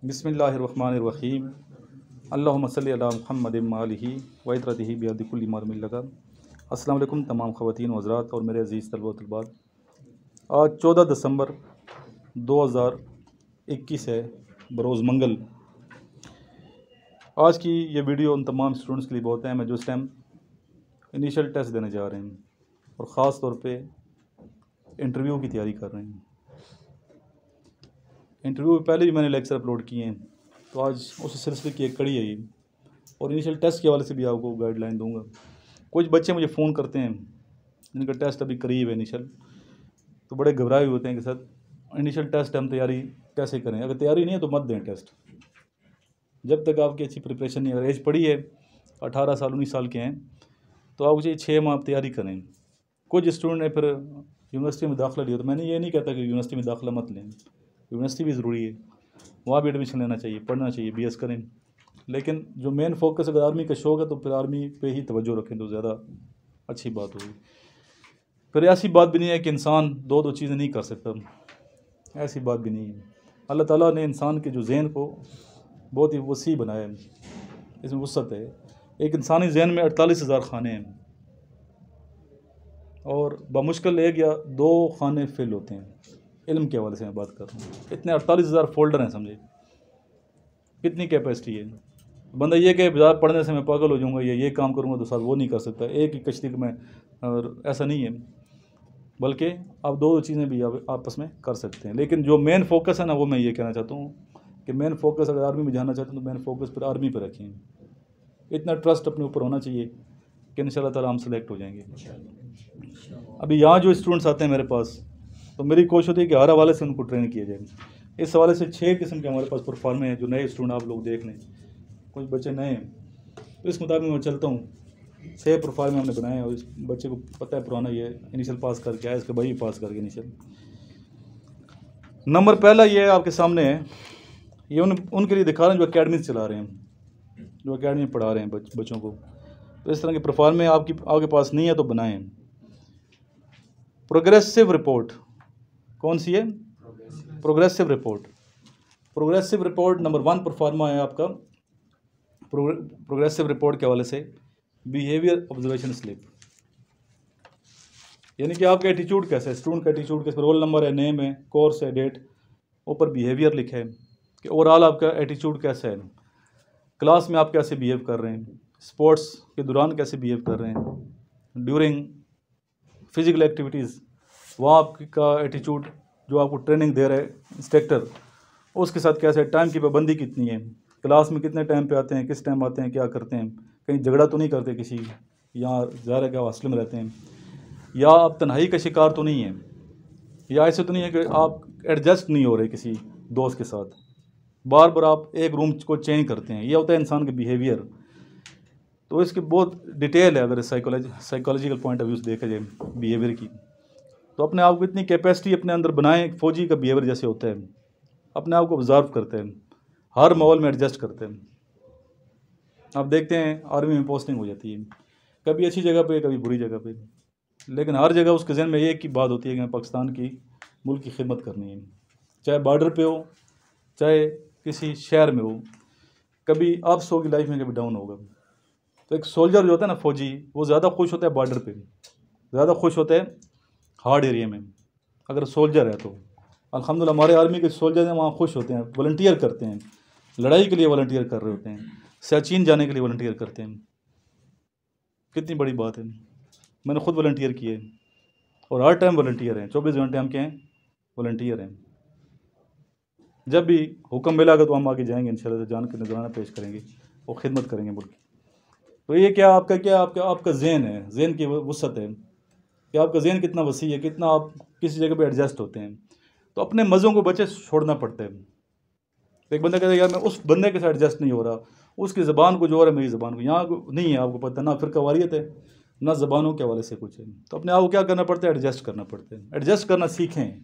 बिस्मिल्लाहिर्रहमानिर्रहीम अल्लाहुम्मा सल्लि अला मुहम्मद मालिही व इतरतिही बियदि कुल्ली मार लगा। अस्सलाम वालेकुम तमाम ख़वातीन व हज़रात और मेरे अज़ीज़ तलबा व तलबात। आज 14 दिसंबर 2021 है, बरोज़ मंगल। आज की ये वीडियो उन तमाम स्टूडेंट्स के लिए बहुत है मैं जो इस टाइम इनिशियल टेस्ट देने जा रहे हैं और ख़ास तौर पे इंटरव्यू की तैयारी कर रहे हैं। इंटरव्यू पहले भी मैंने लेक्चर अपलोड किए हैं, तो आज उस सिलसिले की एक कड़ी है ये, और इनिशियल टेस्ट के हवाले से भी आपको गाइडलाइन दूंगा। कुछ बच्चे मुझे फ़ोन करते हैं जिनका टेस्ट अभी करीब है इनिशियल, तो बड़े घबराए हुए होते हैं कि सर इनिशियल टेस्ट हम तैयारी कैसे करें। अगर तैयारी नहीं है तो मत दें टेस्ट, जब तक आपकी अच्छी प्रिपरेशन नहीं है। अगर एज पड़ी है 18 साल 19 साल के हैं तो आप मुझे 6 माह तैयारी करें। कुछ स्टूडेंट ने फिर यूनिवर्सिटी में दाखिला लिया, तो मैंने ये नहीं कहता कि यूनिवर्सिटी में दाखिला मत लें, यूनिवर्सिटी भी ज़रूरी है, वहाँ भी एडमिशन लेना चाहिए, पढ़ना चाहिए, BS करें। लेकिन जो मेन फोकस अगर आर्मी का शौक़ है तो फिर आर्मी पे ही तवज्जो रखें तो ज़्यादा अच्छी बात होगी। फिर ऐसी बात भी नहीं है कि इंसान दो चीज़ें नहीं कर सकता, ऐसी बात भी नहीं है। अल्लाह ताला ने इंसान के जो ज़हन को बहुत ही वसी बनाया है, इसमें वसअत है। एक इंसानी ज़हन में 48,000 खाने हैं और बामुश्किल 1 या 2 खाने फिल होते हैं। इल्म के हवाले से मैं बात कर रहा हूँ, इतने 48,000 फोल्डर हैं, समझे कितनी कैपेसिटी है। बंदा ये कहे ज़्यादा पढ़ने से मैं पागल हो जाऊँगा, ये काम करूँगा तो साथ वो नहीं कर सकता। एक ही कश्ती में और ऐसा नहीं है, बल्कि आप 2 चीज़ें भी आपस में कर सकते हैं। लेकिन जो मेन फोकस है ना, वो मैं ये कहना चाहता हूँ कि मेन फोकस अगर आर्मी में जाना चाहते हैं तो मेन फोकस फिर आर्मी पर रखें। इतना ट्रस्ट अपने ऊपर होना चाहिए कि इंशाल्लाह ताला हम सेलेक्ट हो जाएंगे। अभी यहाँ जो स्टूडेंट्स आते हैं मेरे पास, तो मेरी कोशिश होती है कि हर हवाले से उनको ट्रेन किया जाए। इस हवाले से 6 किस्म के हमारे पास परफॉर्मे हैं जो नए स्टूडेंट आप लोग देख लें। कुछ बच्चे नए हैं तो इस मुताबिक मैं चलता हूँ। 6 प्रोफाइल में हमने बनाए हैं और इस बच्चे को पता है पुराना ये इनिशियल पास करके आया, इसके भाई पास करके इनिशियल। नंबर पहला ये आपके सामने है, ये उनके लिए दिखा रहे हैं जो अकेडमी चला रहे हैं, जो अकेडमी पढ़ा रहे हैं बच्चों को। तो इस तरह के प्रोफाइल में आपके पास नहीं है तो बनाएं। प्रोग्रेसिव रिपोर्ट कौन सी है? Progressive report. Progressive report number 1 pro forma है आपका। प्रोग्रेसिव रिपोर्ट के हवाले से बिहेवियर ऑब्जर्वेशन स्लिप, यानी कि आपका एटीट्यूड कैसा है, स्टूडेंट का एटीट्यूड कैसा, रोल नंबर है, नेम है, कोर्स है, डेट, ऊपर बिहेवियर लिखा है कि ओवरऑल आपका एटीट्यूड कैसा है, क्लास में आप कैसे बिहेव कर रहे हैं, स्पोर्ट्स के दौरान कैसे बिहेव कर रहे हैं, ड्यूरिंग फिजिकल एक्टिविटीज़ वहाँ आपका एटीट्यूड, जो आपको ट्रेनिंग दे रहा है इंस्ट्रक्टर उसके साथ कैसे है, टाइम की पाबंदी कितनी है, क्लास में कितने टाइम पे आते हैं, किस टाइम आते हैं, क्या करते हैं, कहीं झगड़ा तो नहीं करते किसी, यहाँ ज़ाहिर है कि हॉस्टल में रहते हैं, या आप तन्हाई का शिकार तो नहीं है, या ऐसे तो नहीं है कि आप एडजस्ट नहीं हो रहे किसी दोस्त के साथ, बार बार आप एक रूम को चेंज करते हैं। यह होता है इंसान का बिहेवियर। तो इसकी बहुत डिटेल है अगर साइकोलॉजिकल पॉइंट ऑफ व्यू से देखा जाए बिहेवियर की। तो अपने आप को इतनी कैपेसिटी अपने अंदर बनाएं, फौजी का बिहेवियर जैसे होता है, अपने आप को ऑब्जर्व करते हैं, हर माहौल में एडजस्ट करते हैं। आप देखते हैं आर्मी में पोस्टिंग हो जाती है, कभी अच्छी जगह पे कभी बुरी जगह पे, लेकिन हर जगह उसके ज़हन में एक ही बात होती है कि मैं पाकिस्तान की मुल्क की खिदमत करनी है, चाहे बॉर्डर पे हो चाहे किसी शहर में हो। कभी अप्स होगी लाइफ में, कभी डाउन होगा। तो एक सोल्जर जो होता है ना, फौजी, वो ज़्यादा खुश होता है बॉर्डर पे, ज़्यादा खुश होता है हार्ड एरिया में। अगर सोल्जर है तो अल्हम्दुलिल्लाह हमारे आर्मी के सोल्जर हैं, वहाँ खुश होते हैं, वॉलंटियर करते हैं, लड़ाई के लिए वॉलंटियर कर रहे होते हैं, सियाचिन जाने के लिए वॉलंटियर करते हैं। कितनी बड़ी बात है। मैंने खुद वॉलंटियर किए और हर टाइम वॉलंटियर हैं, 24 घंटे हम क्या हैं, वॉलंटियर हैं। जब भी हुक्म मिलेगा तो हम आगे जाएंगे इंशाल्लाह, जान के नजराना पेश करेंगे और ख़िदमत करेंगे मुल्क की। तो ये क्या आपका ज़हन है, ज़हन की वसअत है कि आपका ज़हन कितना वसी है, कितना आप किसी जगह पे एडजस्ट होते हैं। तो अपने मज़ों को बच्चे छोड़ना पड़ता है। एक बंदा कहता है यार मैं उस बंदे के साथ एडजस्ट नहीं हो रहा, उसकी ज़बान को जो हो रहा है मेरी ज़बान को, यहाँ नहीं है, आपको पता ना फ़िरका वारियत है ना ज़बानों के हवाले से कुछ है। तो अपने आप को क्या करना पड़ता है, एडजस्ट करना पड़ता है। एडजस्ट करना सीखें,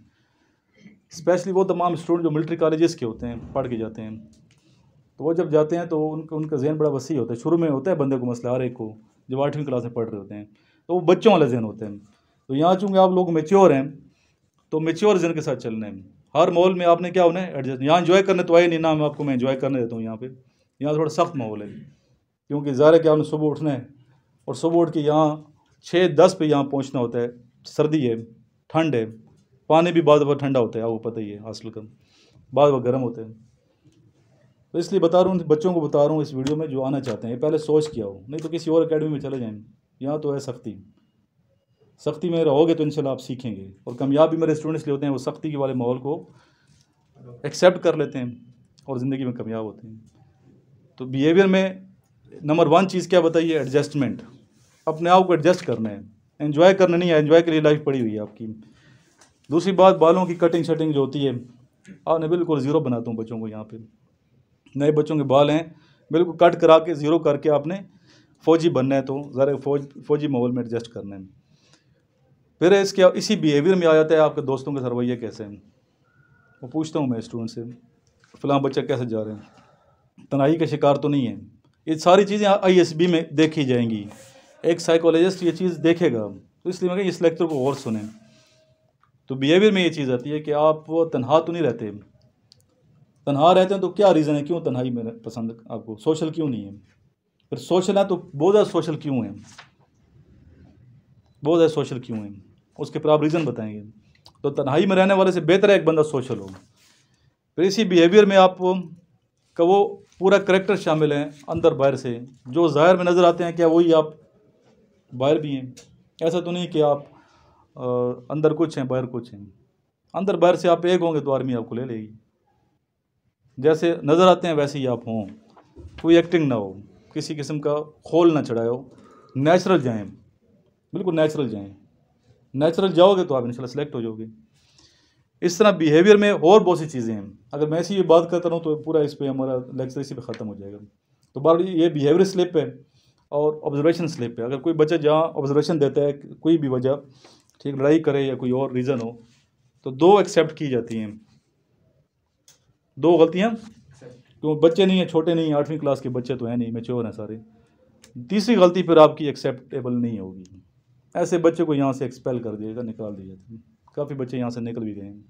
स्पेशली वो तमाम स्टूडेंट जो मिलिट्री कॉलेजेस के होते हैं, पढ़ के जाते हैं। तो वो जब जाते हैं तो उनका ज़हन बड़ा वसी होता है। शुरू में होता है बंदे को मसला, हर एक को जब 8वीं क्लास में पढ़ रहे होते हैं तो वो बच्चों वाला ज़हन होता है। तो यहाँ चूँकि आप लोग मेच्योर हैं तो मेच्योर ज़हन के साथ चलना है। हर माहौल में आपने क्या होना है एडजस्ट। यहाँ एंजॉय करने तो आए नहीं ना, मैं एंजॉय करने देता हूँ यहाँ पे। यहाँ थोड़ा सख्त माहौल है, क्योंकि ज़ाहिर है कि आपने सुबह उठना है और सुबह उठ के यहाँ 6-10 पे यहाँ पहुँचना होता है। सर्दी है, ठंड है, पानी भी बाद ठंडा होता है, आपको पता ही है हॉस्टल का, बाद गर्म होता है। तो इसलिए बता रहा हूँ, बच्चों को बता रहा हूँ इस वीडियो में, जो आना चाहते हैं पहले सोच किया हो, नहीं तो किसी और एकेडमी में चले जाएँ। यहाँ तो है सख्ती में रहोगे तो इंशाल्लाह आप सीखेंगे। और कामयाब भी मेरे स्टूडेंट्स लिए होते हैं, वो सख्ती के वाले माहौल को एक्सेप्ट कर लेते हैं और ज़िंदगी में कामयाब होते हैं। तो बिहेवियर में नंबर 1 चीज़ क्या बताइए? एडजस्टमेंट। अपने आप को एडजस्ट करना है, एंजॉय करना नहीं है। एंजॉय के लिए लाइफ पड़ी हुई है आपकी। दूसरी बात, बालों की कटिंग शटिंग जो होती है, आपने बिल्कुल ज़ीरो बनाता हूँ बच्चों को। यहाँ पे नए बच्चों के बाल हैं, बिल्कुल कट करा के ज़ीरो करके आपने फ़ौजी बनना है, तो ज़रा फ़ौजी माहौल में एडजस्ट करना है। फिर इसी बिहेवियर में आ जाता है आपके दोस्तों के रवैये कैसे हैं। वो पूछता हूँ मैं स्टूडेंट से, फ़लाँ बच्चा कैसे जा रहे हैं, तन्हाई का शिकार तो नहीं है। ये सारी चीज़ें ISB में देखी जाएंगी, एक साइकोलॉजिस्ट ये चीज़ देखेगा। तो इसलिए मैं इस लेक्चर को और सुने। तो बिहेवियर में ये चीज़ आती है कि आप तन्हा तो नहीं रहते। तन्हा रहते हैं तो क्या रीज़न है, क्यों तन्हाई में पसंद आपको, सोशल क्यों नहीं है? फिर सोशल है तो बहुत ज़्यादा सोशल क्यों है, बहुत ज़्यादा सोशल क्यों है, उसके पर आप रीज़न बताएंगे। तो तन्हाई में रहने वाले से बेहतर है एक बंदा सोशल हो। फिर इसी बिहेवियर में आप का वो पूरा करैक्टर शामिल है, अंदर बाहर से। जो ज़ाहिर में नज़र आते हैं क्या वही आप बाहर भी हैं। ऐसा तो नहीं कि आप अंदर कुछ हैं बाहर कुछ हैं। अंदर बाहर से आप एक होंगे तो आर्मी आपको ले लेगी। जैसे नज़र आते हैं वैसे ही आप हों, कोई एक्टिंग ना हो, किसी किस्म का खोल ना चढ़ाए हो, नेचुरल जाएं, बिल्कुल नेचुरल जाएं। नेचुरल जाओगे तो आप इंशाल्लाह सेलेक्ट हो जाओगे। इस तरह बिहेवियर में और बहुत सी चीज़ें हैं। अगर मैं ऐसी बात करता रहूँ तो पूरा इस पर हमारा लेक्चर इसी पे ख़त्म हो जाएगा। तो बार ये बिहेवियर स्लिप है और ऑब्जर्वेशन स्लिप है। अगर कोई बच्चा जहाँ ऑब्जर्वेशन देता है कोई भी वजह, ठीक, लड़ाई करे या कोई और रीज़न हो, तो 2 एक्सेप्ट की जाती हैं, 2 गलतियाँ। क्यों? बच्चे नहीं हैं, छोटे नहीं हैं, 8वीं क्लास के बच्चे तो हैं नहीं, मैच्योर हैं सारे। तीसरी गलती फिर आपकी एक्सेप्टेबल नहीं होगी। ऐसे बच्चे को यहाँ से एक्सपेल कर दिएगा, निकाल दिया। काफ़ी बच्चे यहाँ से निकल भी गए हैं।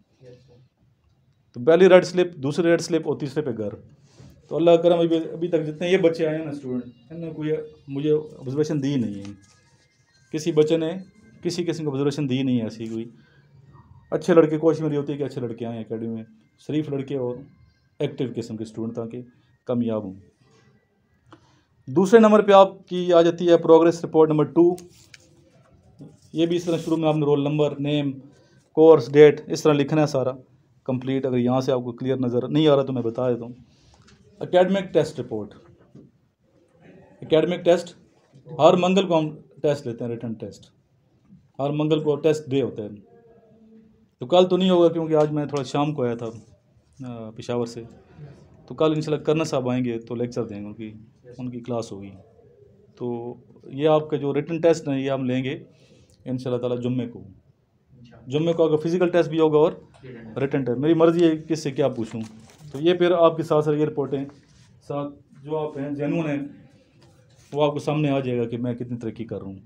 तो पहली रेड स्लिप, दूसरी रेड स्लिप और तीसरे पे घर। तो अल्लाह करम अभी तक जितने ये बच्चे आए हैं ना स्टूडेंट, इन्होंने कोई मुझे ऑब्जर्वेशन दी नहीं है। किसी बच्चे ने किसी किस्म की ऑब्जर्वेशन दी नहीं है ऐसी कोई। अच्छे लड़के, कोशिश मेरी होती है कि अच्छे लड़के आएँ एकेडमी में, शरीफ लड़के और एक्टिव किस्म के स्टूडेंट, ताकि कामयाब हों। दूसरे नंबर पे आपकी आ जाती है प्रोग्रेस रिपोर्ट नंबर 2। ये भी इस तरह शुरू में आपने roll number, name, course, date इस तरह लिखना है सारा कंप्लीट। अगर यहाँ से आपको क्लियर नज़र नहीं आ रहा तो मैं बता देता हूँ। Academic test report, academic test हर मंगल को हम टेस्ट लेते हैं, रिटन टेस्ट। हर मंगल को टेस्ट डे होता है। तो कल तो नहीं होगा क्योंकि आज मैं थोड़ा शाम को आया था पेशावर से। तो कल इंशाल्लाह करना साहब आएंगे तो लेक्चर देंगे, उनकी क्लास होगी। तो ये आपका जो रिटन टेस्ट है ये हम लेंगे इंशाल्लाह ताला जुम्मे को अगर फिज़िकल टेस्ट भी होगा और रिटन टेस्ट। मेरी मर्ज़ी है किससे क्या पूछूं। तो ये फिर आपके साथ ये रिपोर्टें साथ जो आप हैं जेन्युइन हैं वो आपको सामने आ जाएगा कि मैं कितनी तरक्की कर रहा हूँ।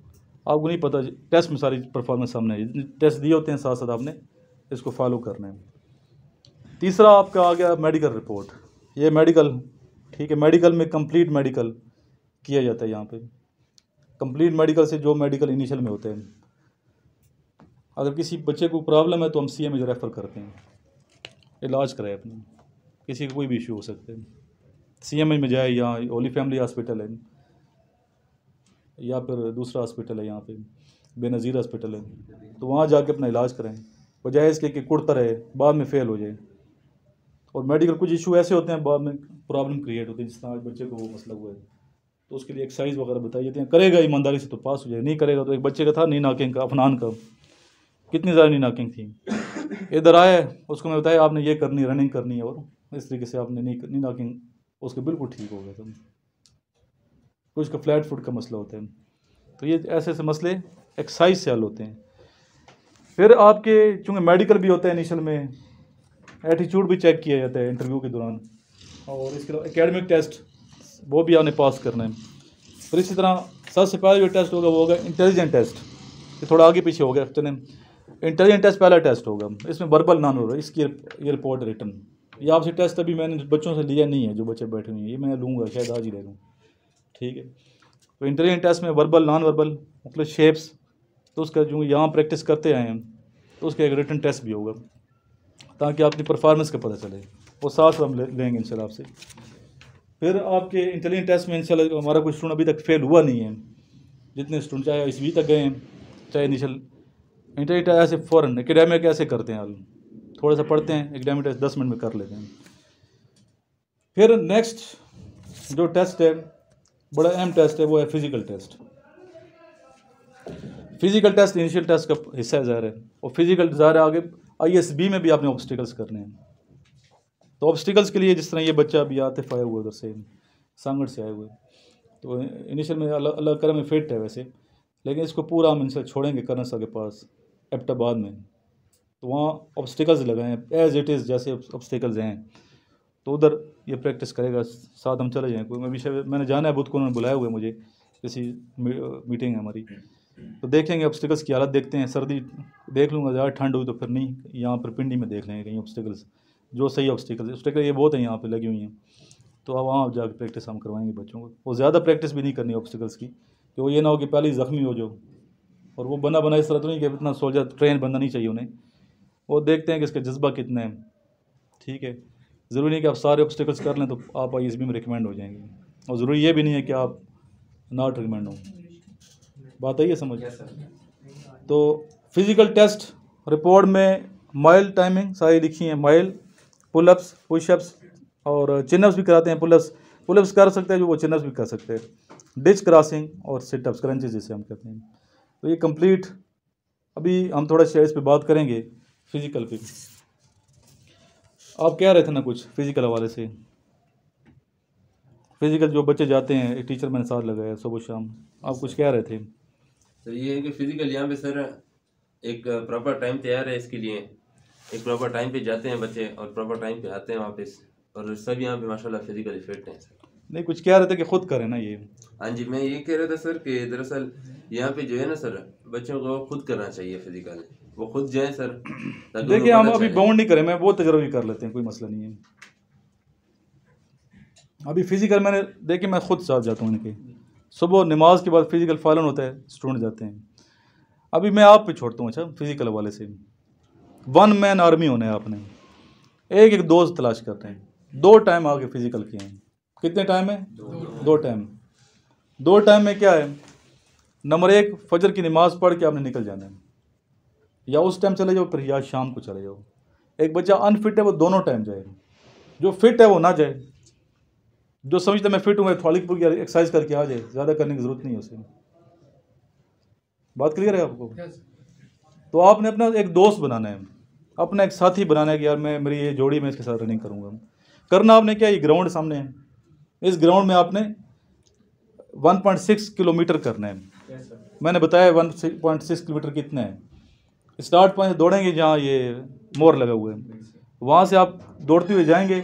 आपको नहीं पता, टेस्ट में सारी परफॉर्मेंस सामने है। टेस्ट दिए होते हैं साथ साथ आपने इसको फॉलो करना है। तीसरा आपका आ गया मेडिकल रिपोर्ट। ये मेडिकल, ठीक है, मेडिकल में कंप्लीट मेडिकल किया जाता है। यहाँ पे कंप्लीट मेडिकल से जो मेडिकल इनिशियल में होते हैं, अगर किसी बच्चे को प्रॉब्लम है तो हम CM में रेफ़र करते हैं, इलाज कराए अपने। किसी का कोई भी इशू हो सकता है, CM में जाए, या होली फैमिली हॉस्पिटल है, या फिर दूसरा हॉस्पिटल है यहाँ पे बेनज़ीर हॉस्पिटल है, तो वहाँ जाके अपना इलाज कराएं, बजाय इसके कि कुड़ता रहे बाद में फ़ेल हो जाए। और मेडिकल कुछ इशू ऐसे होते हैं बाद में प्रॉब्लम क्रिएट होती है, जिस तरह आज बच्चे को वो मसला हुआ है। तो उसके लिए एक्सरसाइज वगैरह बताई जाती हैं। करेगा ईमानदारी से तो पास हो जाए, नहीं करेगा तो एक बच्चे का था नी नॉकिंग का, अफनान का, कितनी ज़्यादा नी नॉकिंग थी। इधर आए, उसको मैं बताया आपने ये करनी, रनिंग करनी है, और इस तरीके से आपने नी नॉकिंग उसके बिल्कुल ठीक हो गया था। कुछ का फ्लैट फुट का मसला होता है। तो ये ऐसे ऐसे मसले एक्सरसाइज से हल होते हैं। फिर आपके चूँकि मेडिकल भी होता है, इनिशियल में एटीट्यूड भी चेक किया जाता है इंटरव्यू के दौरान, और इसके अलावा एकेडमिक टेस्ट वो भी आपने पास करना है। फिर इसी तरह सबसे पहले जो टेस्ट होगा वो होगा इंटेलिजेंट टेस्ट। ये थोड़ा आगे पीछे हो गया, चलें। इंटेलिजेंट टेस्ट पहला टेस्ट होगा, इसमें वर्बल नॉन वर्बल, इसकी ये रिपोर्ट रिटर्न। ये आपसे टेस्ट अभी मैंने बच्चों से लिया नहीं है, जो बच्चे बैठे हुए हैं, ये मैं लूँगा, शायद आज ही ले लूँ, ठीक है। तो इंटेलिजेंट टेस्ट में वर्बल नॉन वर्बल मतलब शेप्स, तो उसका जो यहाँ प्रैक्टिस करते आए हैं, तो उसका एक रिटर्न टेस्ट भी होगा, ताकि आपकी परफॉर्मेंस का पता चले। वो साथ हम लेंगे इंशाल्लाह आपसे। फिर आपके इंटेलिजेंट टेस्ट में इंशाल्लाह हमारा कोई स्टूडेंट अभी तक फेल हुआ नहीं है, जितने स्टूडेंट चाहे 20वीं तक गए हैं, चाहे इनिशियल इंटेलिजेंट ऐसे फ़ौरन एकेडमिक ऐसे करते हैं, आप थोड़ा सा पढ़ते हैं, एकेडमिक टेस्ट 10 मिनट में कर लेते हैं। फिर नेक्स्ट जो टेस्ट है, बड़ा अहम टेस्ट है, वो है physical test. Physical test initial test का हिस्सा है ज़ाहिर है, और फिज़िकल ज़ाहिर है आगे ISB में भी आपने ऑब्स्टिकल्स करने हैं। तो ऑब्स्टिकल्स के लिए जिस तरह ये बच्चा अभी आतिफ आया हुआ उधर से सांगड़ से आए हुए, तो इनिशियल में अल्लाह करम में फिट है वैसे, लेकिन इसको पूरा हम इनसे छोड़ेंगे करना सा के पास एबटाबाद में, तो वहाँ ऑब्स्टिकल्स लगाए हैं एज़ इट इज़, जैसे ऑब्स्टिकल्स हैं, तो उधर ये प्रैक्टिस करेगा, साथ हम चले जाएँ। कोई मैं विषय मैंने जाना है, बुध को उन्होंने बुलाया हुआ है मुझे, किसी मीटिंग है हमारी, तो देखेंगे ऑब्स्टिकल्स की हालत, देखते हैं, सर्दी देख लूँगा, ज़्यादा ठंड हुई तो फिर नहीं, यहाँ पर पिंडी में देख लेंगे कहीं ऑब्स्टिकल्स, जो सही ऑब्स्टिकल ये बहुत हैं यहाँ पे लगी हुई हैं, तो अब वहाँ जाकर प्रैक्टिस हम करवाएंगे बच्चों को। वो ज़्यादा प्रैक्टिस भी नहीं करनी ऑब्स्टिकल्स की, कि वो ये ना हो कि पहले ही ज़ख्मी हो जाओ, और वो बना इस तरह तो नहीं कि इतना सोल्जर ट्रेन बनना नहीं चाहिए उन्हें, वो देखते हैं कि इसका जज्बा कितना है, ठीक है। ज़रूरी नहीं कि आप सारे ऑब्स्टिकल्स कर लें तो आप ISB में रिकमेंड हो जाएंगे, और ज़रूरी ये भी नहीं है कि आप नॉट रिकमेंड हो, बात आई है समझ। तो फिज़िकल टेस्ट रिपोर्ट में माइल टाइमिंग सारी लिखी है, माइल, पुलअप्स, पुशअप्स और चिनअप्स भी कराते हैं। पुलअप्स कर सकते हैं जो, वो चिनअप्स भी कर सकते हैं, डिच क्रॉसिंग और सिटअप्स, क्रंचेस जिसे हम कहते हैं। तो ये कंप्लीट, अभी हम थोड़ा शेयर्स पे बात करेंगे फिज़िकल पे। आप कह रहे थे ना कुछ फिज़िकल हवाले से, फिज़िकल जो बच्चे जाते हैं, एक टीचर मैंने साथ लगाया सुबह शाम, आप कुछ कह रहे थे। सर ये है कि फिज़िकल यहाँ पे सर एक प्रॉपर टाइम तैयार है इसके लिए, एक प्रॉपर टाइम पे जाते हैं बच्चे और प्रॉपर टाइम पे आते हैं वापस, और सब यहाँ पे माशाल्लाह फिज़िकली फिट हैं सर। नहीं, कुछ कह रहे थे कि खुद करें ना ये। हाँ जी, मैं ये कह रहा था सर कि दरअसल यहाँ पे जो है ना सर, बच्चों को खुद करना चाहिए फिज़िकल, वो खुद जाएँ सर। देखिए हम अभी बाउंड नहीं करें, मैं वो तजर्बा कर लेते हैं, कोई मसला नहीं है। अभी फिज़िकल मैंने देखिए मैं खुद साथ जाता हूँ इनके, सुबह नमाज के बाद फिज़िकल फ़ालन होता है, स्टूडेंट जाते हैं। अभी मैं आप पे छोड़ता हूँ, अच्छा फिज़िकल वाले से, 1 मैन आर्मी होना है आपने, एक दोस्त तलाश करते हैं, 2 टाइम आगे फिज़िकल के हैं। कितने टाइम है? 2 टाइम। 2 टाइम में क्या है, नंबर 1 फजर की नमाज़ पढ़ के आपने निकल जाना है, या उस टाइम चले जाओ, फिर या शाम को चले जाओ। एक बच्चा अनफिट है वो दोनों टाइम जाए, जो फिट है वो ना जाए, जो समझता मैं फिट हूँ मैं थोड़ी की एक्सरसाइज करके आ जाए, ज़्यादा करने की ज़रूरत नहीं है उसे। बात क्लियर है आपको? तो आपने अपना एक दोस्त बनाना है, अपना एक साथी बनाना है कि यार मेरी ये जोड़ी में इसके साथ रनिंग करूँगा। करना आपने क्या, ये ग्राउंड सामने है, इस ग्राउंड में आपने 1.6 किलोमीटर करना है। मैंने बताया 1.6 किलोमीटर कितना है। स्टार्ट पॉइंट दौड़ेंगे जहाँ ये मोर लगा हुआ है, वहाँ से आप दौड़ते हुए जाएंगे,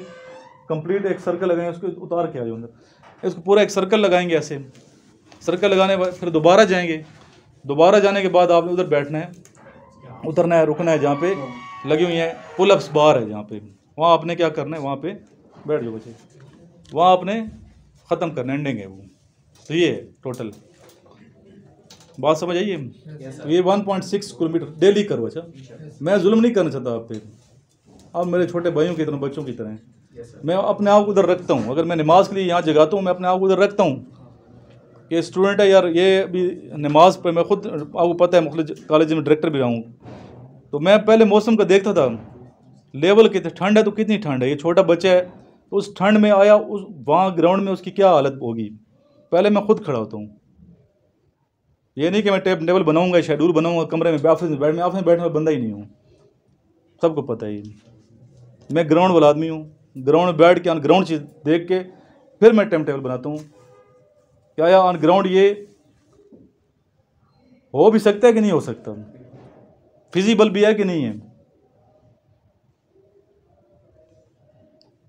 कंप्लीट एक सर्कल लगाएंगे, उसको उतार के आ जाओ अंदर, इसको पूरा एक सर्कल लगाएंगे, ऐसे सर्कल लगाने के बाद फिर दोबारा जाएंगे। दोबारा जाने के बाद आपने उधर बैठना है, उतरना है, रुकना है, जहाँ पे लगी हुई है पुलअप्स बार है जहाँ पे, वहाँ आपने क्या करना है, वहाँ पे बैठ जाओ बच्चे, वहाँ आपने ख़त्म करना, एंडिंग है वो। तो ये टोटल बात समझ आइए। तो ये 1.6 किलोमीटर डेली करो। अच्छा, मैं जुल्म नहीं करना चाहता आप पे, आप मेरे छोटे भाइयों की तरह, बच्चों की तरह, मैं अपने आप को उधर रखता हूँ। अगर मैं नमाज के लिए यहाँ जगाता हूँ, मैं अपने आप को उधर रखता हूँ कि स्टूडेंट है यार, ये अभी नमाज पे, मैं खुद आपको पता है मुख्तलिफ कॉलेज में डायरेक्टर भी रहा हूँ, तो मैं पहले मौसम का देखता था, लेवल कितने ठंड है तो कितनी ठंड है, ये छोटा बच्चा है तो उस ठंड में आया, उस वहाँ ग्राउंड में उसकी क्या हालत होगी, पहले मैं खुद खड़ा होता हूँ। ये नहीं कि मैं टेबल बनाऊँगा, शेड्यूल बनाऊँगा, कमरे में ऑफिस में बैठने वाला बंदा ही नहीं हूँ, सबको पता है ये मैं ग्राउंड वाला आदमी हूँ। ग्राउंड में बैठ के, ऑन ग्राउंड चीज़ देख के फिर मैं टाइम टेबल बनाता हूँ, क्या या ऑन ग्राउंड ये हो भी सकता है कि नहीं हो सकता, फिजिबल भी है कि नहीं है।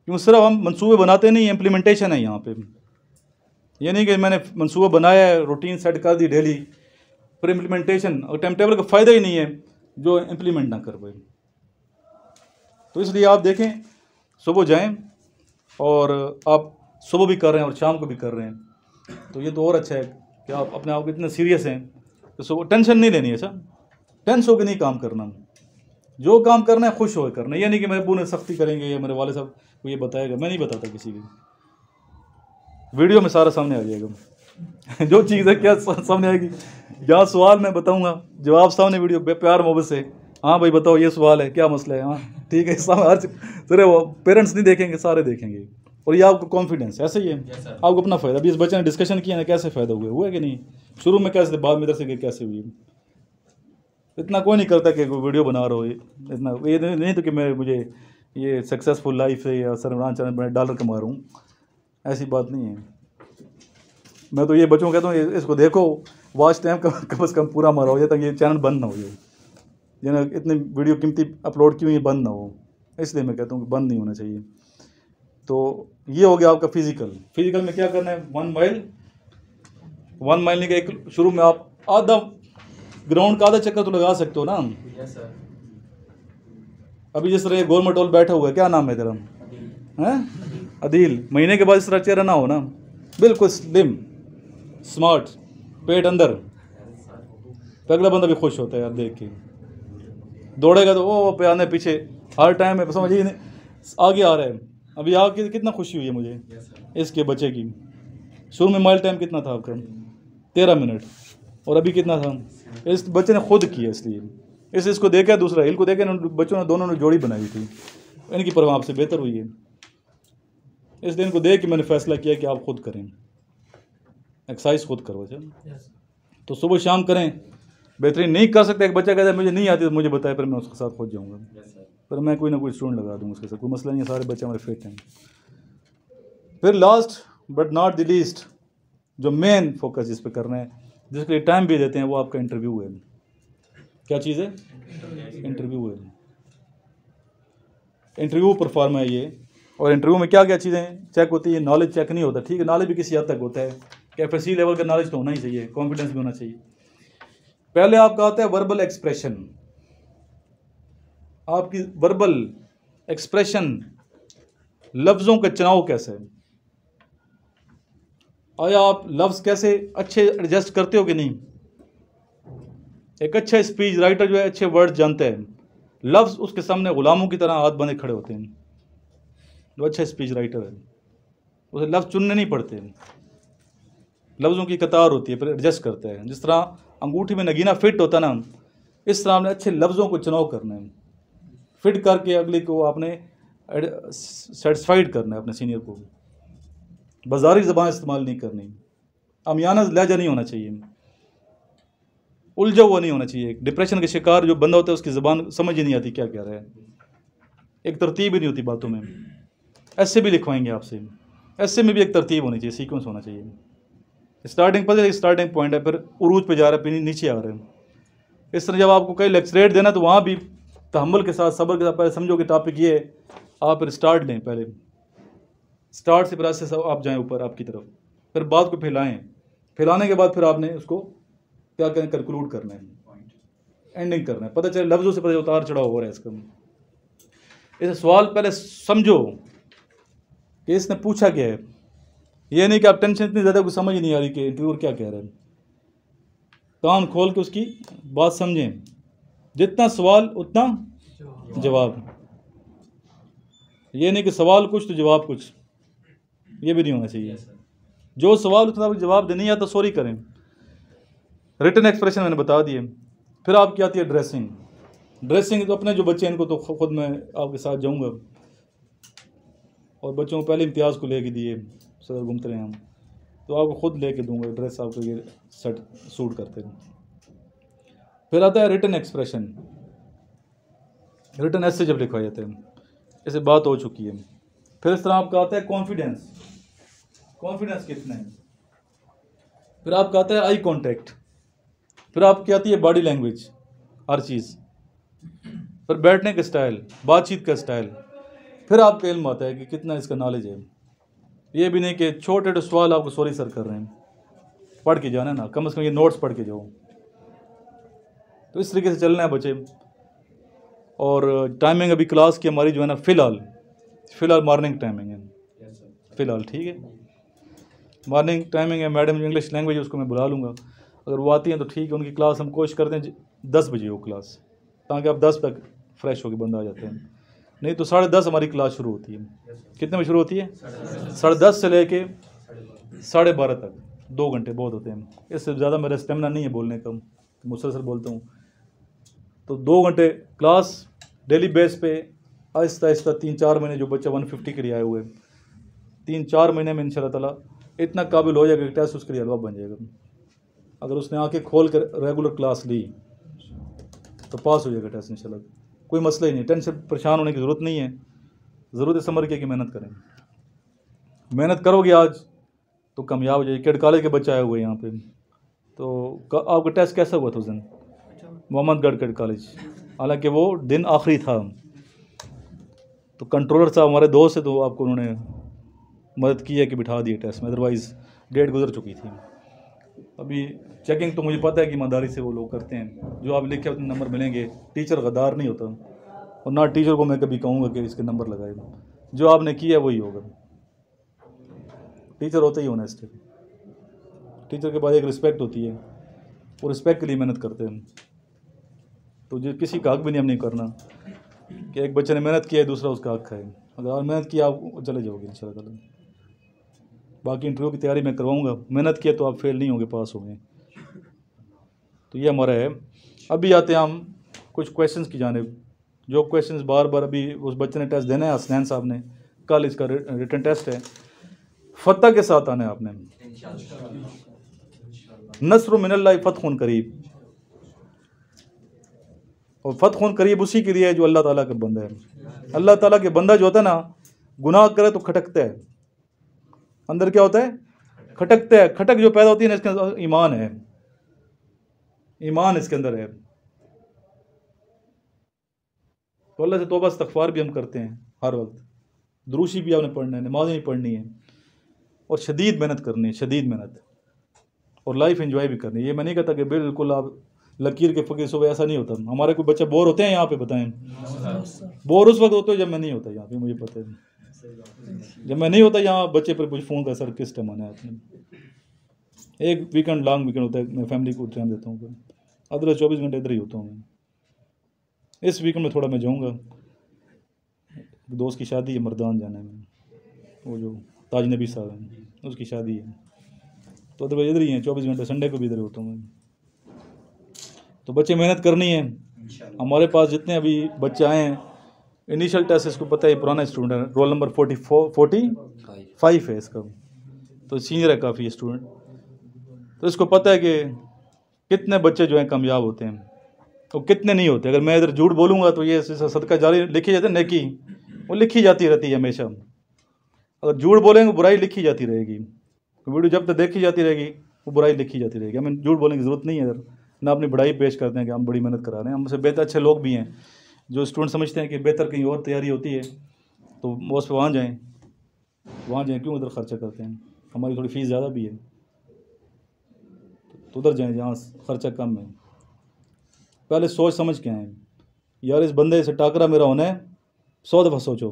क्यों सिर्फ हम मंसूबे बनाते नहीं, इम्प्लीमेंटेशन है यहाँ पे। ये नहीं कि मैंने मंसूबा बनाया है, रूटीन सेट कर दी डेली, फिर इम्प्लीमेंटेशन और टाइम टेबल का फ़ायदा ही नहीं है। जो इम्प्लीमेंट ना कर पाए। तो इसलिए आप देखें, सुबह जाएं और आप सुबह भी कर रहे हैं और शाम को भी कर रहे हैं, तो ये तो और अच्छा है कि आप अपने आप को इतने सीरियस हैं तो सुबह टेंशन नहीं लेनी है। अच्छा, टेंस होकर नहीं काम करना, जो काम करना है खुश होकर करना। ये नहीं कि मेरे अब्बू ने सख्ती करेंगे या मेरे वाले साहब को ये बताएगा, मैं नहीं बताता किसी की। वीडियो में सारा सामने आ जाएगा जो चीज़ है क्या सामने आएगी, जहाँ सवाल मैं बताऊंगा, जवाब सामने वीडियो प्यार मोहब्बत से, हाँ भाई बताओ ये सवाल है, क्या मसला है, हाँ ठीक है, सब हर सर वो पेरेंट्स नहीं देखेंगे, सारे देखेंगे। और ये आपको कॉन्फिडेंस ऐसे ही है, आपको अपना फ़ायदा। अभी इस बच्चे ने डिस्कशन किया ना, कैसे फ़ायदा हुआ है कि नहीं, शुरू में कैसे, बाद में इधर से कैसे हुई। इतना कोई नहीं करता कि वीडियो बना रहा हो, इतना ये नहीं तो कि मैं मुझे ये सक्सेसफुल लाइफ है या सरमरान चैनल में डॉलर कमा रहा हूँ, ऐसी बात नहीं है। मैं तो ये बच्चों को कहता हूँ इसको देखो, वॉच टाइम कम से कम पूरा मारा हो जाए ताकि ये चैनल बंद ना हो जाए। जिन्हें इतनी वीडियो कीमती अपलोड की हुई है बंद ना हो, इसलिए मैं कहता हूँ कि बंद नहीं होना चाहिए। तो ये हो गया आपका फिजिकल में क्या करना है, 1 माइल नहीं, एक शुरू में आप आधा ग्राउंड का आधा चक्कर तो लगा सकते हो ना। अभी जिस तरह गवर्नमेंट हॉल बैठा हुआ है, क्या नाम है तेरा, हैं अदील, महीने के बाद इस तरह चेहरा ना हो ना, बिल्कुल स्लिम स्मार्ट, पेट अंदर, तो अगला बंदा भी खुश होता है यार देख के। दौड़ेगा तो वो पे आने पीछे हर टाइम है, समझिए आगे आ रहा है। अभी आगे कितना खुशी हुई है मुझे इसके बच्चे की। शुरू में माइल टाइम कितना था आपका, 13 मिनट, और अभी कितना था, इस बच्चे ने खुद किया। इसलिए इसको देखा, दूसरा हिल को देखा, बच्चों ने दोनों ने जोड़ी बनाई थी, इनकी परवाह आपसे बेहतर हुई है। इसलिए इनको देख के मैंने फैसला किया कि आप खुद करें, एक्सरसाइज खुद करो। तो सुबह शाम करें, बेहतरीन। नहीं कर सकते, एक बच्चा कहता है मुझे नहीं आती तो मुझे बताए, फिर मैं उसके साथ खुद जाऊँगा, फिर मैं कोई ना कोई स्टूडेंट लगा दूँगा उसके साथ, कोई मसला नहीं है, सारे बच्चे हमारे फिट हैं। फिर last but not the least, जो मेन फोकस जिस पर करना है, जिसके लिए टाइम भी देते हैं, वो आपका इंटरव्यू है। क्या चीज़ है, इंटरव्यू है। इंटरव्यू परफॉर्म है ये। और इंटरव्यू में क्या क्या चीज़ें चेक होती है, नॉलेज चेक नहीं होता, ठीक है, नॉलेज भी किसी हद तक होता है, कैपेसिटी लेवल का नॉलेज तो होना ही चाहिए, कॉन्फिडेंस भी होना चाहिए। पहले आपका आता है वर्बल एक्सप्रेशन, आपकी वर्बल एक्सप्रेशन, लफ्ज़ों का चुनाव कैसे है, आया आप लफ्ज़ कैसे अच्छे एडजस्ट करते हो कि नहीं। एक अच्छा स्पीच राइटर जो है अच्छे वर्ड जानता है, लफ्ज़ उसके सामने गुलामों की तरह हाथ बंधे खड़े होते हैं। जो अच्छा स्पीच राइटर है उसे लफ्ज़ चुनने नहीं पड़ते, लफ्ज़ों की कतार होती है, फिर एडजस्ट करता है। जिस तरह अंगूठी में नगीना फिट होता ना, इस तरह आपने अच्छे लफ्ज़ों को चुनाव करना है, फिट करके अगले को आपने सेटिस्फाइड करना है, अपने सीनियर को। बाजारी ज़बान इस्तेमाल नहीं करनी, अमियाना लहजा नहीं होना चाहिए, उलझा हुआ नहीं होना चाहिए। डिप्रेशन के शिकार जो बंदा होता है उसकी ज़बान समझ ही नहीं आती क्या कह रहा है, एक तरतीब ही नहीं होती बातों में। ऐसे भी लिखवाएंगे आपसे, ऐसे में भी एक तरतीब होनी चाहिए, सीक्वेंस होना चाहिए। स्टार्टिंग पर एक स्टार्टिंग पॉइंट है, फिर उरूज पे जा रहा है, फिर नीचे आ रहे हैं। इस तरह जब आपको कई लेक्चरेट देना तो वहाँ भी तहम्मुल के साथ, सब्र के साथ, पहले समझो कि टॉपिक ये है, आप फिर स्टार्ट लें, पहले स्टार्ट से फिर ऐसे आप जाएँ ऊपर आपकी तरफ, फिर बात को फैलाएँ, फैलाने के बाद फिर आपने उसको क्या करें, कंक्लूड करना है, एंडिंग करना है। पता चले लफ्ज़ों से पता उतार चढ़ाव हो रहा है इसका। इसे सवाल पहले समझो कि इसने पूछा क्या है, ये नहीं कि आप टेंशन इतनी ज़्यादा कुछ समझ नहीं आ रही कि इंटरव्यूअर क्या कह रहा है। कान खोल के उसकी बात समझें, जितना सवाल उतना जवाब। ये नहीं कि सवाल कुछ तो जवाब कुछ, ये भी नहीं होना चाहिए। जो सवाल उतना जवाब देने आता सॉरी करें। रिटन एक्सप्रेशन मैंने बता दिए। फिर आपकी आती है ड्रेसिंग। ड्रेसिंग तो अपने जो बच्चे हैं इनको तो खुद मैं आपके साथ जाऊंगा, और बच्चों को पहले इम्तियाज़ को लेके दिए, सदर घूमते रहे हम, तो आपको खुद लेके दूंगा ड्रेस, आपको ये सेट सूट करते हैं। फिर आता है रिटन एक्सप्रेशन, रिटन ऐसे जब लिखवाए जाते हैं, ऐसे बात हो चुकी है। फिर इस तरह आपका आता है कॉन्फिडेंस, कॉन्फिडेंस कितना है। फिर आपका आता है आई कॉन्टैक्ट। फिर आपकी आती है बॉडी लैंग्वेज, हर चीज़। फिर बैठने का स्टाइल, बातचीत का स्टाइल। फिर आपका इल्म आता है कि कितना इसका नॉलेज है। ये भी नहीं कि छोटे छोटे सवाल आपको सॉरी सर कर रहे हैं, पढ़ के जाना ना, कम से कम ये नोट्स पढ़ के जाओ। तो इस तरीके से चलना है बच्चे। और टाइमिंग अभी क्लास की हमारी जो है ना फ़िलहाल मॉर्निंग टाइमिंग है फ़िलहाल, ठीक है, मॉर्निंग टाइमिंग है। मैडम इंग्लिश लैंग्वेज उसको मैं बुला लूँगा, अगर वो आती हैं तो ठीक है। उनकी क्लास हम कोशिश करते हैं 10 बजे हो क्लास, ताकि आप 10 तक फ्रेश होकर बंदा आ जाते हैं। नहीं तो 10:30 हमारी क्लास शुरू होती है। कितने बजे शुरू होती है? 10:30 से लेके 12:30 तक, 2 घंटे बहुत होते हैं। इससे ज़्यादा मेरा स्टेमिना नहीं है बोलने का, मुसलसल बोलता हूँ। तो 2 घंटे क्लास डेली बेस पे, आहिस्ता आहिस्ता 3-4 महीने जो बच्चा 150 के लिए आए हुए, 3-4 महीने में इंशाल्लाह ताला इतना काबिल हो जाएगा कि टेस्ट उसके लिए हलवा बन जाएगा। अगर उसने आंखें खोल कर रेगुलर क्लास ली तो पास हो जाएगा टेस्ट इंशाल्लाह, कोई मसला ही नहीं। टेंशन परेशान होने की ज़रूरत नहीं है। ज़रूरत है समर की मेहनत करें, मेहनत करोगे आज तो कामयाब हो जाएगी। केड कॉलेज के बच्चे आए हुए यहाँ पे, तो आपका टेस्ट कैसा हुआ था उस दिन? मोहम्मदगढ़ केड कॉलेज, हालांकि वो दिन आखिरी था, तो कंट्रोलर साहब हमारे दोस्त है, तो आपको उन्होंने मदद की है कि बिठा दिए टेस्ट में, अदरवाइज़ डेट गुजर चुकी थी। अभी चेकिंग तो मुझे पता है कि ईमानदारी से वो लोग करते हैं, जो आप लिखे उतने नंबर मिलेंगे। टीचर गद्दार नहीं होता, और ना टीचर को मैं कभी कहूँगा कि इसके नंबर लगाए, जो आपने किया वही होगा। टीचर होता ही ऑनेस्ट है, टीचर के बाद एक रिस्पेक्ट होती है, वो रिस्पेक्ट के लिए मेहनत करते हैं। तो जो किसी का हक भी नहीं हम नहीं करना कि एक बच्चे ने मेहनत किया है दूसरा उसका हक खाए। अगर आप मेहनत किया आप चले जाओगे इंशाल्लाह ताला। बाकी इंटरव्यू की तैयारी मैं करवाऊँगा, मेहनत किया तो आप फेल नहीं होंगे, पास होंगे। तो ये हमारा है। अभी आते हैं हम कुछ क्वेश्चंस की जानिब, जो क्वेश्चंस बार बार अभी उस बच्चे ने टेस्ट देना है, हसनैन साहब ने, कल इसका रिटन टेस्ट है। फतह के साथ आना है आपने, नस्र मिनल्लाह फतहुन करीब, और फतहुन करीब उसी के लिए है जो अल्लाह ताला का बंदा है। अल्लाह ताला के बंदा जो होता है ना, गुनाह करे तो खटकता है, अंदर क्या होता है? खटकता है। खटक जो पैदा होती है ना, इसके अंदर ईमान है, ईमान इसके अंदर है। तो अल्लाह से तौबा इस्तग़फ़ार भी हम करते हैं हर वक्त, दुरूशी भी आपने पढ़ना है, नमाज़ नहीं पढ़नी है, और शदीद मेहनत करनी है, शदीद मेहनत, और लाइफ एंजॉय भी करनी है। ये मैं नहीं कहता कि बिल्कुल आप लकीर के फ़कीर सुबह, ऐसा नहीं होता। हमारे कोई बच्चे बोर होते हैं यहाँ पे, बताएं? बोर उस वक्त होते हो जब मैं नहीं होता यहाँ पे, मुझे पता है। जब मैं नहीं होता यहाँ, बच्चे पर कुछ फ़ोन कर, सर किस टाइम आना है आपने। एक वीकेंड, लॉन्ग वीकेंड होता है, मैं फैमिली को टाइम देता हूँ, अदर 24 घंटे इधर ही होता हूँ मैं। इस वीकेंड में थोड़ा मैं जाऊँगा, दोस्त की शादी है, मर्दान जाना है मैं, वो जो ताज नबी साहब हैं उसकी शादी है, तो अदरवाइज इधर ही हैं 24 घंटे, संडे को भी इधर होता हूँ मैं। तो बच्चे मेहनत करनी है। हमारे पास जितने अभी बच्चे आए हैं, इनिशियल टेस्ट इसको पता है, पुराना स्टूडेंट है, रोल नंबर 45 है इसका, तो सीनियर है काफ़ी स्टूडेंट। तो इसको पता है कि कितने बच्चे जो हैं कामयाब होते हैं और कितने नहीं होते। अगर मैं इधर झूठ बोलूँगा तो ये सदका जारी लिखी जाती है, नेकी वो लिखी जाती रहती है हमेशा। अगर झूठ बोलेंगे बुराई लिखी जाती रहेगी, वीडियो जब तक देखी जाती रहेगी वो बुराई लिखी जाती रहेगी। हमें झूठ बोलने की ज़रूरत नहीं है इधर, ना अपनी बड़ाई पेश करते हैं कि हम बड़ी मेहनत करा रहे हैं। हमसे बेहतर अच्छे लोग भी हैं जो स्टूडेंट समझते हैं कि बेहतर कहीं और तैयारी होती है तो वो उस पर वहाँ जाएँ, क्यों उधर ख़र्चा करते हैं। हमारी थोड़ी फ़ीस ज़्यादा भी है तो उधर जाएँ जहाँ ख़र्चा कम है। पहले सोच समझ के आएँ, यार इस बंदे से टाकरा मेरा होना है, 100 दफ़ा सोचो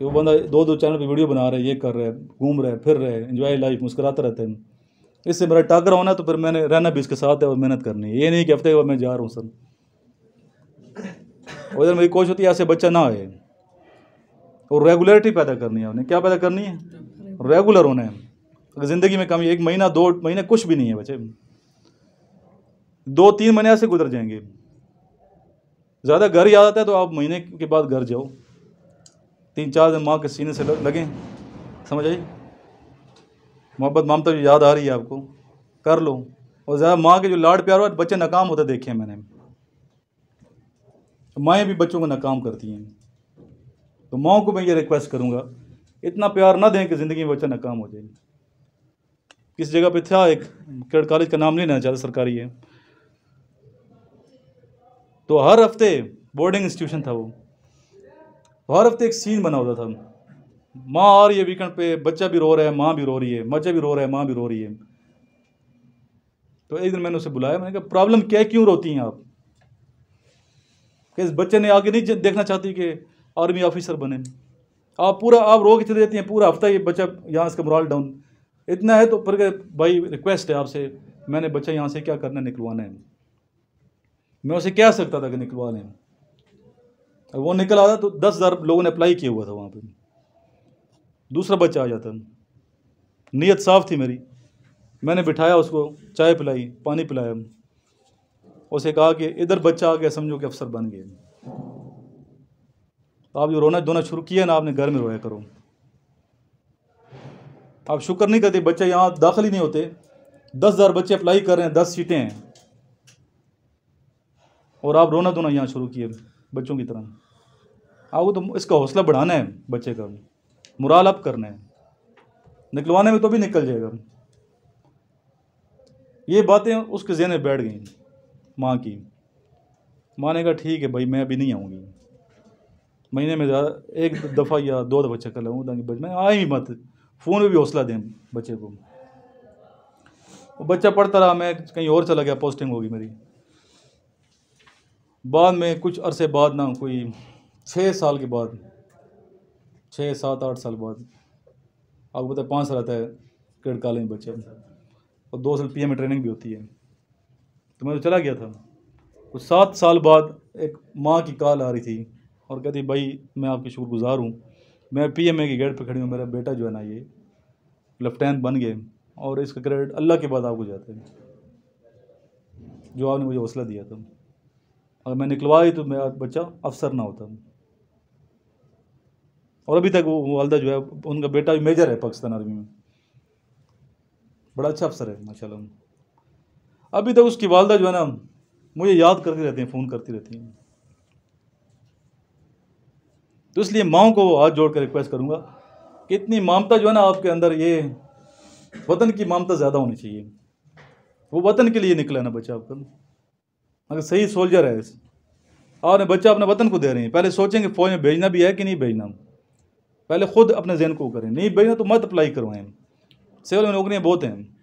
कि वो बंदा 2 चैनल पे वीडियो बना रहा है, ये कर रहा है, घूम रहा है, फिर रहा है, एंजॉय लाइफ, मुस्कुराता रहता है, इससे मेरा टाकरा होना है तो फिर मैंने रहना भी इसके साथ है और मेहनत करनी है। ये नहीं कि हफ्ते के बाद मैं जा रहा हूँ सर। और इधर मेरी कोशिश होती है ऐसे बच्चा ना आए, और रेगुलरिटी पैदा करनी है। उन्हें क्या पैदा करनी है? रेगुलर होना है। अगर ज़िंदगी में कमी 1 महीना 2 महीने कुछ भी नहीं है बच्चे, 2-3 महीने ऐसे गुजर जाएंगे। ज़्यादा घर याद आता है तो आप महीने के बाद घर जाओ, 3-4 दिन माँ के सीने से लगें, समझ आई? मोहब्बत ममता जो याद आ रही है आपको, कर लो। और ज़्यादा माँ के जो लाड प्यार हुआ, बच्चे नाकाम होते देखे हैं मैंने। माएँ भी बच्चों को नाकाम करती हैं, तो माँ को मैं ये रिक्वेस्ट करूँगा, इतना प्यार ना दें कि ज़िंदगी में बच्चा नाकाम हो जाए। किस जगह पे था, एक केड कॉलेज का नाम नहीं लेना चाहता, सरकारी है, तो हर हफ्ते बोर्डिंग इंस्टीट्यूशन था वो, हर हफ्ते एक सीन बना होता था। माँ आ रही है वीकेंड पे, बच्चा भी रो रहा है, माँ भी रो रही है, बच्चा भी रो रहा है, माँ भी रो रही है। तो एक दिन मैंने उसे बुलाया, मैंने कहा प्रॉब्लम क्या है, क्यों रोती हैं आप? कि इस बच्चे ने आगे नहीं देखना चाहती कि आर्मी ऑफिसर बने। आप रो के चले जाती हैं पूरा हफ्ता, ये बच्चा यहाँ इसका मोरल डाउन इतना है, तो फिर भाई रिक्वेस्ट है आपसे, मैंने बच्चा यहाँ से क्या करना है, निकलवाना है। मैं उसे कह सकता था कि निकलवा लें, और वो निकल आता तो 10,000 लोगों ने अप्लाई किया हुआ था वहाँ पे, दूसरा बच्चा आ जाता। नीयत साफ़ थी मेरी, मैंने बिठाया उसको, चाय पिलाई, पानी पिलाया, उसे कहा कि इधर बच्चा आ गया समझो कि अफसर बन गए। तो आप जो रोना धोना शुरू किया ना, आपने घर में रोया करो। आप शुक्र नहीं करते, बच्चे यहाँ दाखिल ही नहीं होते, 10,000 बच्चे अप्लाई कर रहे हैं, 10 सीटें हैं, और आप रोना धोना यहाँ शुरू किए बच्चों की तरह। आपको तो इसका हौसला बढ़ाना है, बच्चे का मुराल अप करना है, निकलवाने में तो भी निकल जाएगा। ये बातें उसके ज़हन में बैठ गई माँ की। माँ ने कहा ठीक है भाई, मैं अभी नहीं आऊँगी, महीने में एक दफ़ा या 2 दफ़ा चक्कर लगाऊँ, ताकि मैं आई भी मत, फ़ोन में भी हौसला दें बच्चे को। वो बच्चा पढ़ता रहा, मैं कहीं और चला गया, पोस्टिंग होगी मेरी। बाद में कुछ अरसे बाद ना, कोई 6 साल के बाद, 6, 7, 8 साल बाद, आपको पता है 5 साल आता है क्रेडिट कॉलेज में बच्चा, और 2 साल पीए में ट्रेनिंग भी होती है। तो मैं तो चला गया था। कुछ 7 साल बाद एक माँ की कॉल आ रही थी और कहती भाई मैं आपकी शुक्रगुजार हूँ, मैं पीएमए की गेट पे खड़ी हूँ, मेरा बेटा जो है ना ये लेफ्टिनेंट बन गए, और इसका क्रेडिट अल्लाह के बाद आपको जाता है, जो आपने मुझे हौसला दिया था। अगर मैं निकलवाई तो मेरा बच्चा अफसर ना होता। और अभी तक वो वालदा जो है, उनका बेटा भी मेजर है पाकिस्तान आर्मी में, बड़ा अच्छा अफसर है माशाल्लाह। अभी तक उसकी वालदा जो है ना मुझे याद करती रहती हैं, फ़ोन करती रहती हैं। तो इसलिए माओं को हाथ जोड़ कर रिक्वेस्ट करूँगा कि इतनी ममता जो है ना आपके अंदर, ये वतन की ममता ज़्यादा होनी चाहिए। वो वतन के लिए निकला ना बच्चा आपका, अगर सही सोल्जर है, आपने बच्चा अपने वतन को दे रहे हैं, पहले सोचेंगे फ़ौज में भेजना भी है कि नहीं भेजना, पहले ख़ुद अपने जहन को करें। नहीं भेजना तो मत अप्लाई करवाएं, सिविल में नौकरियाँ बहुत हैं।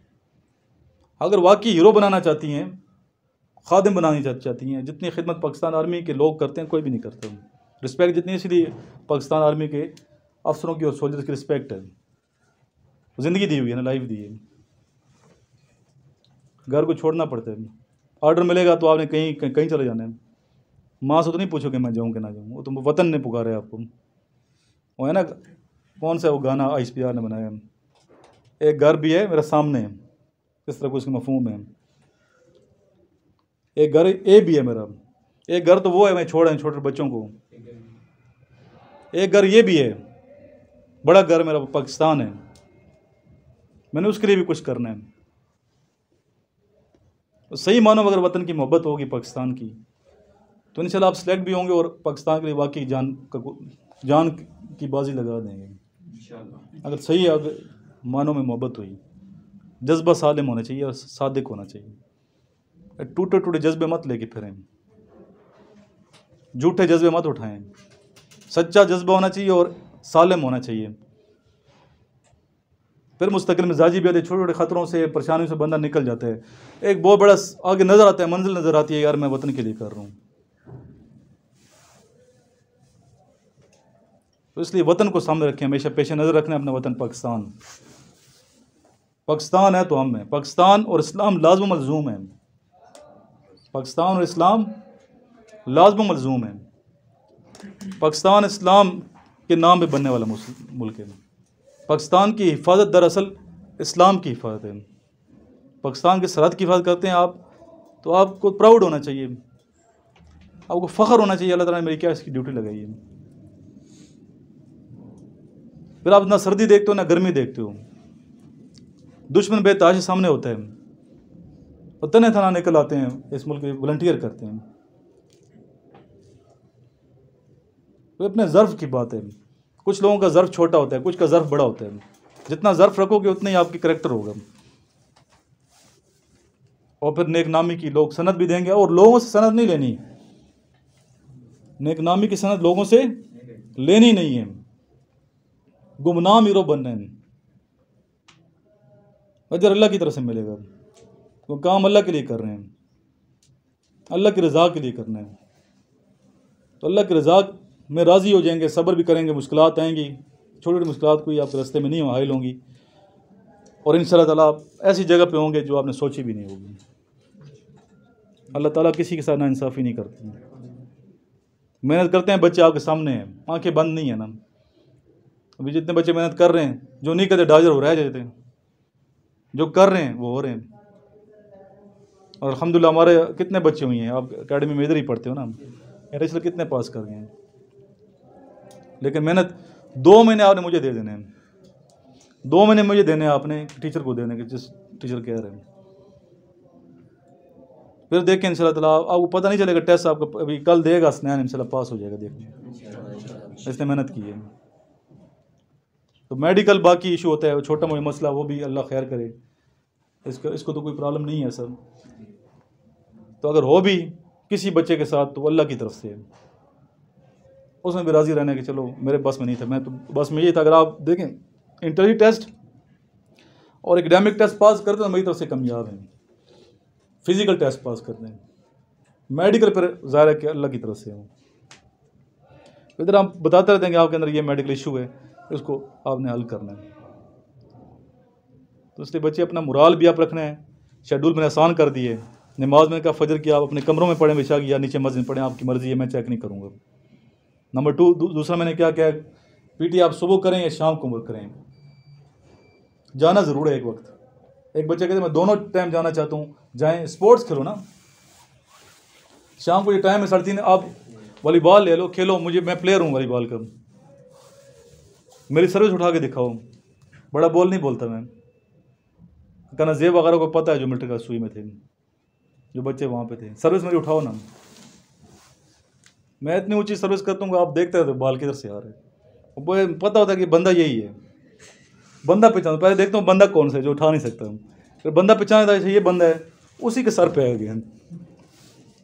अगर वाकई हीरो बनाना चाहती हैं, खादिम बनानी चाहती हैं, जितनी खिदमत पाकिस्तान आर्मी के लोग करते हैं कोई भी नहीं करता, रिस्पेक्ट जितनी, इसलिए पाकिस्तान आर्मी के अफसरों की और सोल्जर्स की रिस्पेक्ट है, ज़िंदगी दी हुई है ना, लाइफ दी है। घर को छोड़ना पड़ता है, ऑर्डर मिलेगा तो आपने कहीं कहीं चले जाना है। माँ से तो नहीं पूछोगे मैं जाऊँ कि ना जाऊँ, वो तो वतन ने पुकारा है आपको। वो है ना, कौन सा वो गाना ISPR ने बनाया, एक घर भी है मेरा सामने, किस तरह को उसकी मफहूम है, एक घर ए भी है मेरा, एक घर तो वो है मैं छोड़े छोटे बच्चों को, एक घर ये भी है, बड़ा घर मेरा पाकिस्तान है, मैंने उसके लिए भी कुछ करना है। तो सही मानो अगर वतन की मोहब्बत होगी पाकिस्तान की, तो इंशाल्लाह आप सिलेक्ट भी होंगे और पाकिस्तान के लिए वाकई जान की बाजी लगा देंगे इंशाल्लाह। अगर सही अगर मानो में मोहब्बत हुई, जज्बा सालिम होना चाहिए और सादिक होना चाहिए। टूटे टूटे जज्बे मत लेके फिरें, झूठे जज्बे मत उठाएं, सच्चा जज्बा होना चाहिए और सालिम होना चाहिए। फिर मुस्तकिल मिजाजी भी आती है, छोटे छोटे ख़तरों से, परेशानियों से बंदा निकल जाता है, एक बहुत बड़ा आगे नज़र आता है, मंजिल नज़र आती है, यार मैं वतन के लिए कर रहा हूँ। तो इसलिए वतन को सामने रखें, हमेशा पेश नज़र रखना अपना वतन पाकिस्तान। पाकिस्तान है तो हम हैं, पाकिस्तान और इस्लाम लाज़िम मलज़ूम है, पाकिस्तान और इस्लाम लाज़िम मलज़ूम है। पाकिस्तान इस्लाम के नाम पे बनने वाला मुल्क है। पाकिस्तान की हिफाजत दरअसल इस्लाम की हिफाजत है। पाकिस्तान के सरहद की हिफाजत करते हैं आप, तो आपको प्राउड होना चाहिए, आपको फ़ख्र होना चाहिए, अल्लाह ताला ने मेरी क्या इसकी ड्यूटी लगाई है। फिर आप ना सर्दी देखते हो ना गर्मी देखते हो, दुश्मन बेताश सामने होता है और तने तना निकल आते हैं, इस मुल्क के वॉलंटियर करते हैं। तो अपने ज़र्फ़ की बात है, कुछ लोगों का ज़र्फ़ छोटा होता है, कुछ का ज़र्फ़ बड़ा होता है। जितना ज़र्फ़ रखोगे उतना ही आपकी करैक्टर होगा, और फिर नेकनामी की लोग सनद भी देंगे। और लोगों से सनद नहीं लेनी, नेकनामी की सनद लोगों से लेनी नहीं है, गुमनाम हीरो बनना है। अजर अल्लाह की तरफ से मिलेगा, वो काम अल्लाह के लिए कर रहे हैं, अल्लाह की रज़ा के लिए करना है। तो अल्लाह की रज़ा में राज़ी हो जाएंगे, सब्र भी करेंगे, मुश्किलात आएंगी, छोटी छोटी मुश्किलात कोई आपके रास्ते में नहीं हाइल होंगी, और इंशाअल्लाह ताला आप ऐसी जगह पे होंगे जो आपने सोची भी नहीं होगी। अल्लाह ताला किसी के साथ नाइंसाफ़ी नहीं करती। मेहनत करते हैं बच्चे आपके सामने हैं, आंखें बंद नहीं है ना। अभी जितने बच्चे मेहनत कर रहे हैं, जो नहीं करते डाजर हो रह जाते हैं, जो कर रहे हैं वो हो रहे हैं। और अल्हम्दुलिल्लाह हमारे कितने बच्चे हुए हैं, आप अकेडमी में इधर ही पढ़ते हो ना, मेरे इसलिए कितने पास कर गए हैं। लेकिन मेहनत 2 महीने आपने मुझे दे देने हैं, 2 महीने मुझे देने हैं आपने टीचर को देने के, जिस टीचर कह रहे हैं। फिर देखें इंशाअल्लाह ताला, आपको पता नहीं चलेगा, टेस्ट आपको अभी कल देगा स्नैन, इंशाअल्लाह पास हो जाएगा। देखिए इसने मेहनत की है। तो मेडिकल बाकी इशू होता है, छोटा मोटा मसला, वो भी अल्लाह खैर करे, इसको तो कोई प्रॉब्लम नहीं है सर। तो अगर हो भी किसी बच्चे के साथ तो अल्लाह की तरफ से है, उसमें भी राज़ी रहना कि चलो मेरे बस में नहीं था, मैं तो बस में ये था। अगर आप देखें इंटरव्यू टेस्ट और एकेडमिक टेस्ट पास करते हैं मेरी तरफ से कामयाब हैं, फिज़िकल टेस्ट पास करते हैं, मेडिकल पर ज़ाहिर है कि अल्लाह की तरफ से हो। इधर आप बताते रहते हैं कि आपके अंदर ये मेडिकल इशू है, उसको आपने हल करना है। तो इसलिए बच्चे अपना मुराल भी आप रखना है। शेड्यूल मैंने आसान कर दिए, नमाज में का फजर की आप अपने कमरों में पढ़ें बेशक, या नीचे मस्जिद में पढ़ें, आपकी मर्ज़ी है, मैं चेक नहीं करूँगा। नंबर 2 दूसरा मैंने क्या क्या पीटी आप सुबह करें या शाम को करें, जाना ज़रूर है एक वक्त। एक बच्चे कहते मैं दोनों टाइम जाना चाहता हूँ, जाएँ, स्पोर्ट्स खेलो ना, शाम को ये टाइम है 3:30, आप वॉलीबॉल ले लो, खेलो, मैं प्लेयर हूँ वॉलीबॉल का, मेरी सर्विस उठा के दिखाओ। बड़ा बॉल नहीं बोलता मैं, कहना जेब वगैरह को पता है जो मिलिट्री का सुई में थे, जो बच्चे वहाँ पे थे, सर्विस मेरी उठाओ ना। मैं इतनी ऊंची सर्विस करता हूँ, आप देखते रहते बाल किधर से आ रहे हैं, वो पता होता है कि बंदा यही है, बंदा पहचान, पहले देखता हूँ बंदा कौन सा है जो उठा नहीं सकता, फिर बंदा पहचान था ये बंदा है, उसी के सर पे आ गया।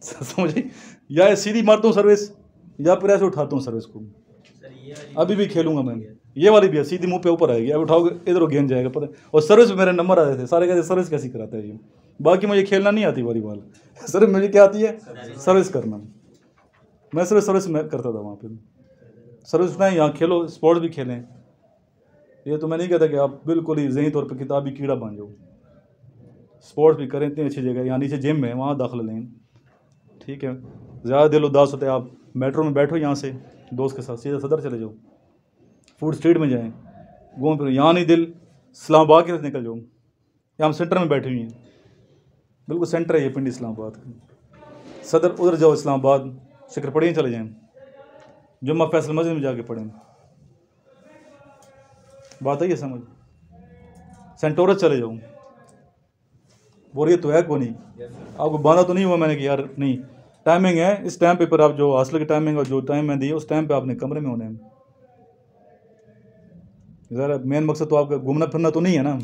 समझिए, या सीधी मारता हूँ सर्विस या फिर ऐसे उठाता हूँ सर्विस को। अभी भी खेलूंगा मैं, ये वाली भी है, सीधी मुंह पे ऊपर आएगी, अब उठाओगे इधर गेंद जाएगा पता। और सर्विस में मेरे नंबर आते थे, सारे कहते सर्विस कैसी कराता है ये, बाकी मुझे खेलना नहीं आती वॉलीबॉल, सिर्फ मुझे क्या आती है सर्विस करना। मैं सिर्फ सर्विस में करता था वहाँ पे, सर्विस उठाएं, यहाँ खेलो, स्पोर्ट्स भी खेलें। ये तो मैं नहीं कहता कि आप बिल्कुल ही ज़हनी तौर पर किताबी कीड़ा बन जाओ, स्पोर्ट्स भी करें, इतनी अच्छी जगह, यहाँ नीचे जिम है, वहाँ दाखिला लें, ठीक है। ज़्यादा दिल उदास होता है, आप मेट्रो में बैठो, यहाँ से दोस्त के साथ सीधा सदर चले जाओ, फूड स्ट्रीट में जाएं, घूम फिर, यहाँ नहीं दिल इस्लामाबाद की तरफ निकल जाओ, यहाँ हम सेंटर में बैठे हुए हैं, बिल्कुल सेंटर है ये पिंडी इस्लामाबाद का, सदर उधर जाओ इस्लामाबाद, शक्करपड़ियाँ चले जाएँ, जुम्मा फैसल मस्जिद में जाके पढ़ें, बात है ये समझ, सेंटोरस चले जाऊँ, बोरियत तो है को नहीं, आपको बांधा तो नहीं हुआ मैंने कि यार नहीं, टाइमिंग है, इस टाइम पे पर आप जो हॉस्टल की टाइमिंग और जो टाइम मैं दी उस टाइम पे आपने कमरे में होने हैं। ज़रा मेन मकसद तो आपका घूमना फिरना तो नहीं है ना,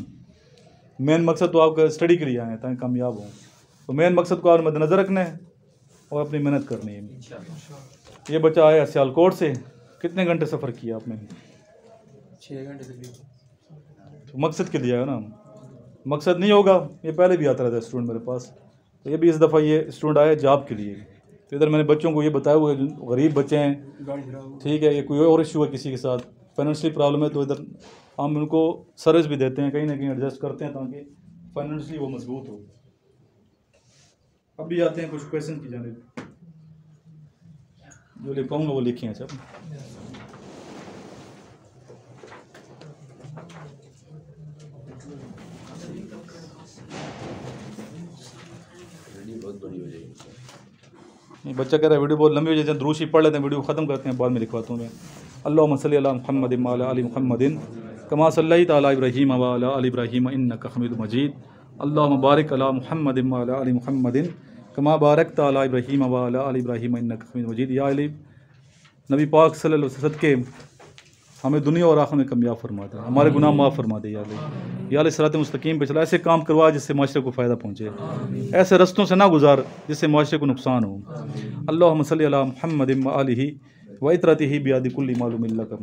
मेन मकसद तो आपका स्टडी के लिए आए हैं ताकि कामयाब हों। तो मेन मकसद को आप मद्देनज़र रखना है और अपनी मेहनत करनी है। ये बच्चा आया सियालकोट से, कितने घंटे सफ़र किया आपने? 6 घंटे तकरीबन। तो मकसद के लिए आया ना, मकसद नहीं होगा, ये पहले भी आता रहता है स्टूडेंट मेरे पास, तो ये भी इस दफ़ा ये स्टूडेंट आया जॉब के लिए। तो इधर मैंने बच्चों को ये बताया हुआ है, गरीब बच्चे हैं, ठीक है, ये कोई और इशू है किसी के साथ, फाइनेंशियली प्रॉब्लम है, तो इधर हम उनको सर्विस भी देते हैं, कहीं ना कहीं एडजस्ट करते हैं ताकि फाइनेंशियली वो मजबूत हो। अब भी आते हैं कुछ क्वेश्चन की जाने, जो लिखाऊंगा वो लिखे हैं सब। बहुत बड़ी हो जाएगी, नहीं बच्चा कह रहा है वीडियो बहुत लंबी हो जाती है, दुरूद शरीफ पढ़ लेते हैं, वीडियो ख़त्म करते हैं, बाद में लिखवाता हूँ मैं। अल्लाहुम्मा सल्ली अला मुहम्मदिन व अला आलि मुहम्मदिन कमा सल्लैता अला इब्राहीम व अला आलि इब्राहीम इन्नका हमीदुम मजीद। अल्लाहुम्मा बारिक अला मुहम्मदिन व अला आलि मुहम्मदिन कमा बारकता अला इब्राहीम व अला आलि इब्राहीम इन्नका हमीदुम मजीद। या अली नबी पाक सल्लल्लाहु अलैहि वसल्लम के हमें दुनिया और आखिरत में कामयाब फरमा दे, हमारे गुनाह माफ़ फरमा दे। या अली सिरात मुस्तकीम पे चला, ऐसे काम करवा जिससे माशरे को फ़ायदा पहुँचे, ऐसे रस्तों से ना गुजार जिससे माशरे को नुकसान हो। अल्लाहुम्मा सल्ली अला मुहम्मदिन व आलिहि व इतरतिहि बियादि कुल्ली मालूमिन लक।